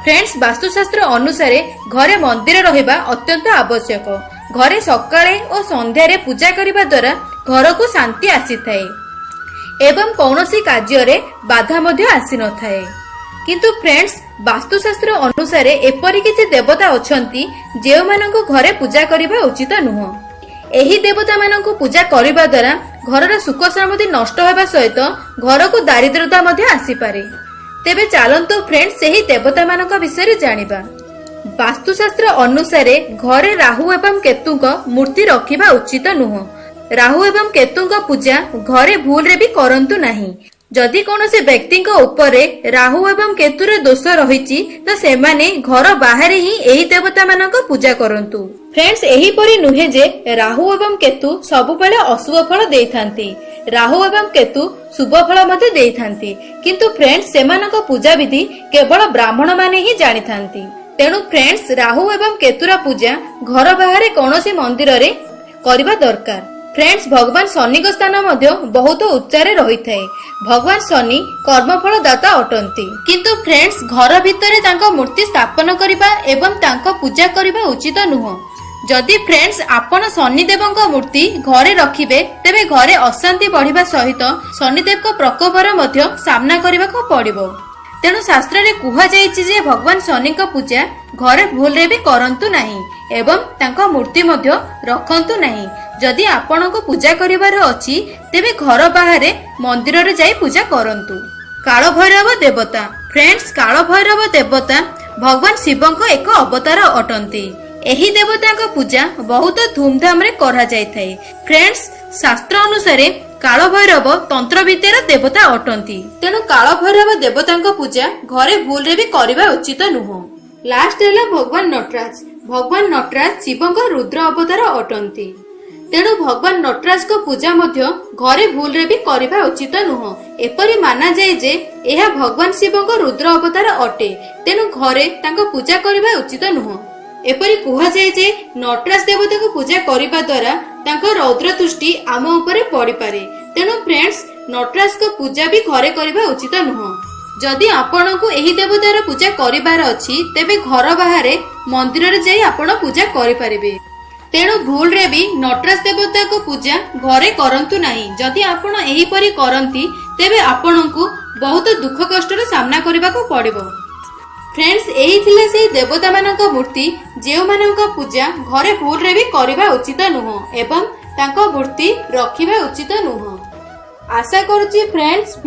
Friends वास्तुशास्त्र अनुसार घरे मंदिर रहिबा अत्यंत आवश्यक। घरे सकाळे और संध्यारे पूजा करिबा द्वारा घर को शांति आसी थाए एवं कौनसी कार्य रे बाधा मध्य आसी न थाए। किंतु फ्रेंड्स वास्तुशास्त्र अनुसार एपरि किछि देवता अछंती जेउ माननको घरे पूजा करिबा उचित नुह। एही देवता माननको पूजा करिबा द्वारा घरर सुख समृद्धि नष्ट होबा सहित घर को दारिद्रता मध्य आसी पारे। तेबे चलंतु फ्रेंड्स सेही देवता मानक विषय जानिबा। वास्तुशास्त्र अनुसार घरे राहु एवं केतुक मूर्ति रखिबा उचित नुह। राहु एवं केतुक पूजा घरे भूल रे भी करंतु नहीं। जदि कौनसी व्यक्ति उपरे राहु एवं केतुर दोष रही तो सेमाने घर बाहर ही एही देवता मानक पूजा करंतु। फ्रेंड्स एही परी नुहे जे राहु एवं केतु सबु बेले अशुभ फल देइथांती, राहु एवं केतु शुभ फल मते देइथांती। किंतु फ्रेंड्स सेमानक पूजा विधि केवल ब्राह्मण माने ही जानिथांती। तेणु फ्रेंड्स राहु एवं केतुरा पूजा घर बाहर कौनसी मंदिर रे करिबा दरकार। फ्रेंड्स भगवान शनि को स्थान मध्य बहुत उच्चारे रही थाए। भगवान शनि कर्मफल दाता अटंती। किंतु फ्रेंड्स घर भितरे तांको मूर्ति स्थापन करिबा एवं तांको पूजा करिबा उचित नुह। जदि फ्रेंड्स आपण शनिदेव मूर्ति घरे रखिबे तेबे घरे अशांति बढ़िबा सहित शनिदेव को प्रकोपर मध्य सामना करबा को पड़िबो। तेणु शास्त्र रे कुहा जायछि जे भगवान शनि को पूजा घरे भूल रे भी करंतु नहीं एवं तांको मूर्ति मध्य रखंतु नहीं। जदि आपण को पूजा करिवार अछि तेबे घर बाहर मंदिर रे जाई पूजा करंतु। काल भैरव देवता। फ्रेंड्स काल भैरव देवता भगवान शिव को एक अवतार अटंती। एही देवता को पूजा बहुत धूमधाम रे करा जाय थाए। फ्रेंड्स शास्त्र अनुसार काल भैरव तंत्र विद्यार देवता अटंती। तेणु काल भैरव देवता को पूजा घरे भूल रे भी करिबा उचित नुह। लास्ट है भगवान नटराज। भगवान नटराज शिव को रुद्र अवतार अटंती। तेणु भगवान नटराज को पूजा मध्य घरे भूल रे भी करिबा उचित नुह। एपरि माना जाय जे एहा भगवान शिव को रुद्र अवतार अटे। तेणु घरे तांको पूजा करिबा उचित नुह। एपरि कुहा जाय जे नटराज देवता को पूजा करिबा द्वारा तांको रौद्र दृष्टि आम उपरे पड़ी पारे। तेणु फ्रेंड्स नटराज को पूजा भी घरे करिबा उचित नुह। जदि आपण को एही देवतार पूजा करिबार अछि तेबे घर बाहर मंदिर रे जाई आपण पूजा करि परिबे। तेणु भूल रे भी नटराज देवता को पूजा घरे करंतु नहीं। जदि आपण एही परी करंती तेबे आपण को बहुत दुख कष्ट रे सामना करबा को पड़िबो। फ्रेंड्स एही थिले सेही देवता मानक मूर्ति जेउ मानक पूजा घरे भूल रे भी करिबा उचित नुह एवं तांको मूर्ति रखिबा उचित नुह। आशा करूची फ्रेंड्स